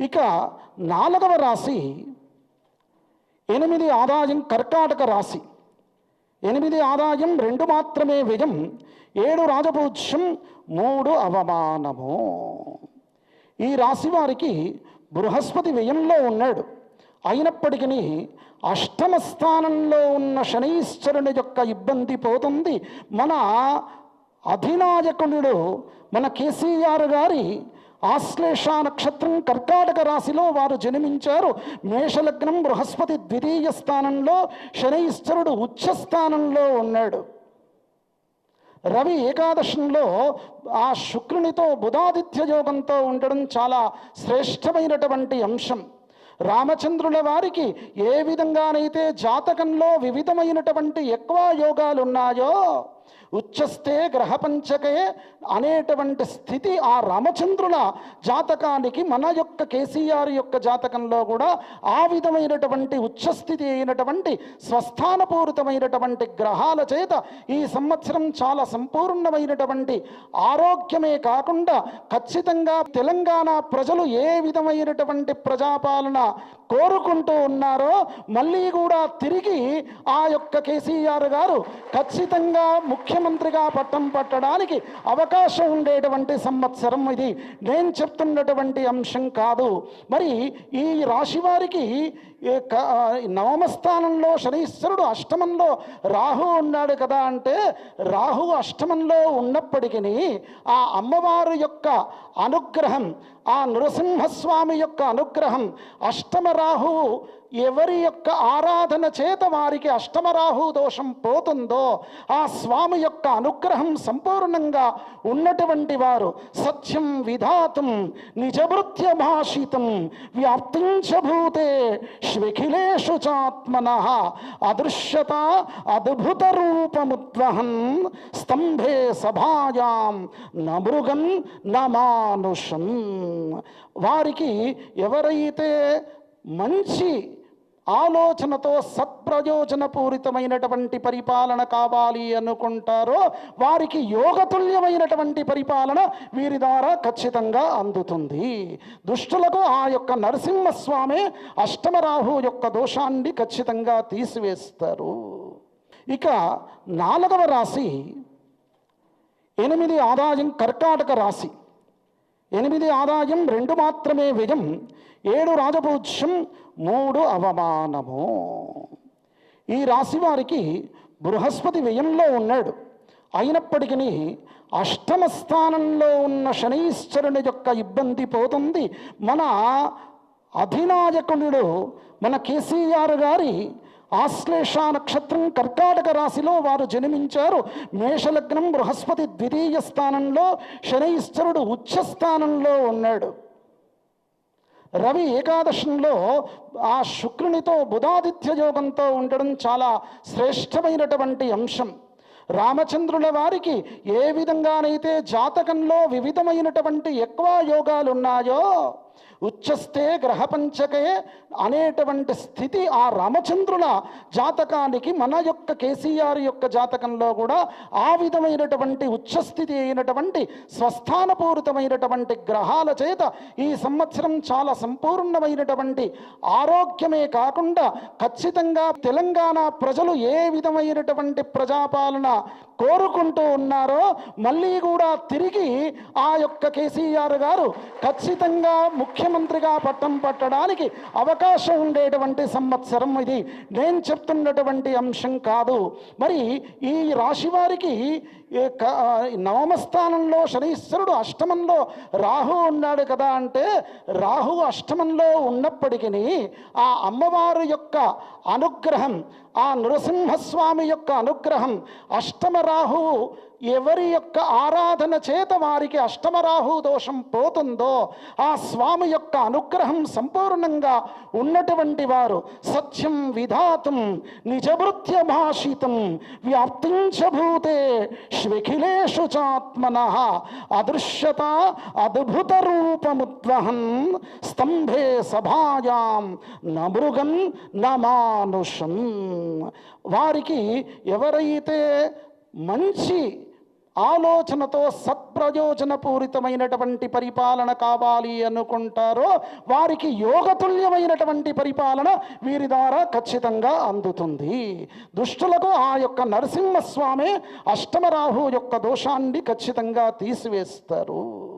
ఇక 4వ రాశి 8 ఆదాయం కర్కాటక రాశి. 8 ఆదాయం 2 మాత్రమే వ్యయం, 7 రాజపూజ్యం 3 అవమానము. ఈ రాశి వారికి బృహస్పతి వ్యయంలో ఉన్నాడు. అయినప్పటికీ అష్టమ స్థానంలో ఉన్న శనీశ్వరుని యొక్క ఇబ్బంది పోతుంది. మన అధినాయకుడు మన కేసీఆర్ గారి ఆశ్లేష నక్షత్రం కర్కాటక రాశిలో వారు జన్మించారు. మేషలగ్నం, బృహస్పతి ద్వితీయ స్థానంలో, శనీశ్వరుడు ఉచ్చ స్థానంలో ఉన్నాడు. రవి ఏకాదశంలో ఆ శుక్రునితో బుధాదిత్య యోగంతో ఉండడం చాలా శ్రేష్టమైనటువంటి అంశం. రామచంద్రుల వారికి ఏ విధంగానైతే జాతకంలో వివిధమైనటువంటి ఎక్కువ యోగాలు ఉన్నాయో, ఉచ్చస్తే గ్రహపంచకే అనేటువంటి స్థితి ఆ రామచంద్రుల జాతకానికి మన యొక్క కేసీఆర్ యొక్క జాతకంలో కూడా ఆ విధమైనటువంటి ఉచ్చస్థితి అయినటువంటి స్వస్థానపూరితమైనటువంటి గ్రహాల చేత ఈ సంవత్సరం చాలా సంపూర్ణమైనటువంటి ఆరోగ్యమే కాకుండా ఖచ్చితంగా తెలంగాణ ప్రజలు ఏ విధమైనటువంటి ప్రజాపాలన కోరుకుంటూ ఉన్నారో మళ్ళీ కూడా తిరిగి ఆ యొక్క కేసీఆర్ గారు ఖచ్చితంగా ముఖ్యమంత్రిగా పట్టం పట్టడానికి అవకాశం ఉండేటువంటి సంవత్సరం ఇది. నేను చెప్తున్నటువంటి అంశం కాదు. మరి ఈ రాశి వారికి నవమ స్థానంలో శనీశ్వరుడు, అష్టమంలో రాహు ఉన్నాడు కదా. అంటే రాహు అష్టమంలో ఉన్నప్పటికీ ఆ అమ్మవారి యొక్క అనుగ్రహం, ఆ నృసింహస్వామి యొక్క అనుగ్రహం, అష్టమ రాహువు ఎవరి యొక్క ఆరాధన చేత వారికి అష్టమరాహు దోషం పోతుందో ఆ స్వామి యొక్క అనుగ్రహం సంపూర్ణంగా ఉన్నటువంటి వారు సత్యం విధాతం నిజభృత్యభాషితం వ్యాప్తించభూతే శ్వఖిలేషు చాత్మనః అదృశ్యత అద్భుత రూపముద్వహన్ స్తంభే సభాయాం నమృగం నమానుషం. వారికి ఎవరైతే మంచి ఆలోచనతో సత్ప్రయోజనపూరితమైనటువంటి పరిపాలన కావాలి అనుకుంటారో వారికి యోగతుల్యమైనటువంటి పరిపాలన వీరి ద్వారా ఖచ్చితంగా అందుతుంది. దుష్టులకు ఆ యొక్క నరసింహస్వామి అష్టమరాహు యొక్క దోషాన్ని ఖచ్చితంగా తీసివేస్తారు. ఇక 4వ రాశి 8 ఆదాయం కర్కాటక రాశి. 8 ఆదాయం 2 మాత్రమే వ్యయం, 7 రాజపూజ్యం 3 అవమానము. ఈ రాశి వారికి బృహస్పతి వ్యయంలో ఉన్నాడు. అయినప్పటికీ అష్టమ స్థానంలో ఉన్న శనీశ్వరుని యొక్క ఇబ్బంది పోతుంది. మన అధినాయకుడు మన కేసీఆర్ గారి ఆశ్లేష నక్షత్రం కర్కాటక రాశిలో వారు జన్మించారు. మేషలగ్నం, బృహస్పతి ద్వితీయ స్థానంలో, శనీశ్వరుడు ఉచ్చ స్థానంలో ఉన్నాడు. రవి ఏకాదశంలో ఆ శుక్రునితో బుధాదిత్య యోగంతో ఉండడం చాలా శ్రేష్టమైనటువంటి అంశం. రామచంద్రుల వారికి ఏ విధంగానైతే జాతకంలో వివిధమైనటువంటి ఎక్కువ యోగాలు ఉన్నాయో, ఉచ్చస్తే గ్రహపంచకే అనేటువంటి స్థితి ఆ రామచంద్రుల జాతకానికి మన యొక్క కేసీఆర్ యొక్క జాతకంలో కూడా ఆ విధమైనటువంటి ఉచ్చస్థితి అయినటువంటి స్వస్థానపూరితమైనటువంటి గ్రహాల చేత ఈ సంవత్సరం చాలా సంపూర్ణమైనటువంటి ఆరోగ్యమే కాకుండా ఖచ్చితంగా తెలంగాణ ప్రజలు ఏ విధమైనటువంటి ప్రజాపాలన కోరుకుంటూ ఉన్నారో మళ్ళీ కూడా తిరిగి ఆ యొక్క కేసీఆర్ గారు ఖచ్చితంగా ముఖ్యమంత్రిగా పట్టం పట్టడానికి అవకాశం ఉండేటువంటి సంవత్సరం ఇది. నేను చెప్తున్నటువంటి అంశం కాదు. మరి ఈ రాశి వారికి నవమ స్థానంలో శనీశ్వరుడు, అష్టమంలో రాహు ఉన్నాడు కదా. అంటే రాహు అష్టమంలో ఉన్నప్పటికీ ఆ అమ్మవారి యొక్క అనుగ్రహం, ఆ నృసింహస్వామి యొక్క అనుగ్రహం, అష్టమ రాహువు ఎవరి యొక్క ఆరాధన చేత వారికి అష్టమరాహు దోషం పోతుందో ఆ స్వామి యొక్క అనుగ్రహం సంపూర్ణంగా ఉన్నటువంటి వారు సత్యం విధాతం నిజభృత్యభాషితం వ్యాప్తించభూతే శ్వఖిలేషు చాత్మనః అదృశ్యత అద్భుత రూపముద్వహన్ స్తంభే సభాయాం నమృగం నమానుషం. వారికి ఎవరైతే మంచి ఆలోచనతో సత్ప్రయోజనపూరితమైనటువంటి పరిపాలన కావాలి అనుకుంటారో వారికి యోగతుల్యమైనటువంటి పరిపాలన వీరి ద్వారా ఖచ్చితంగా అందుతుంది. దుష్టులకు ఆ యొక్క నరసింహస్వామి అష్టమరాహు యొక్క దోషాన్ని ఖచ్చితంగా తీసివేస్తారు.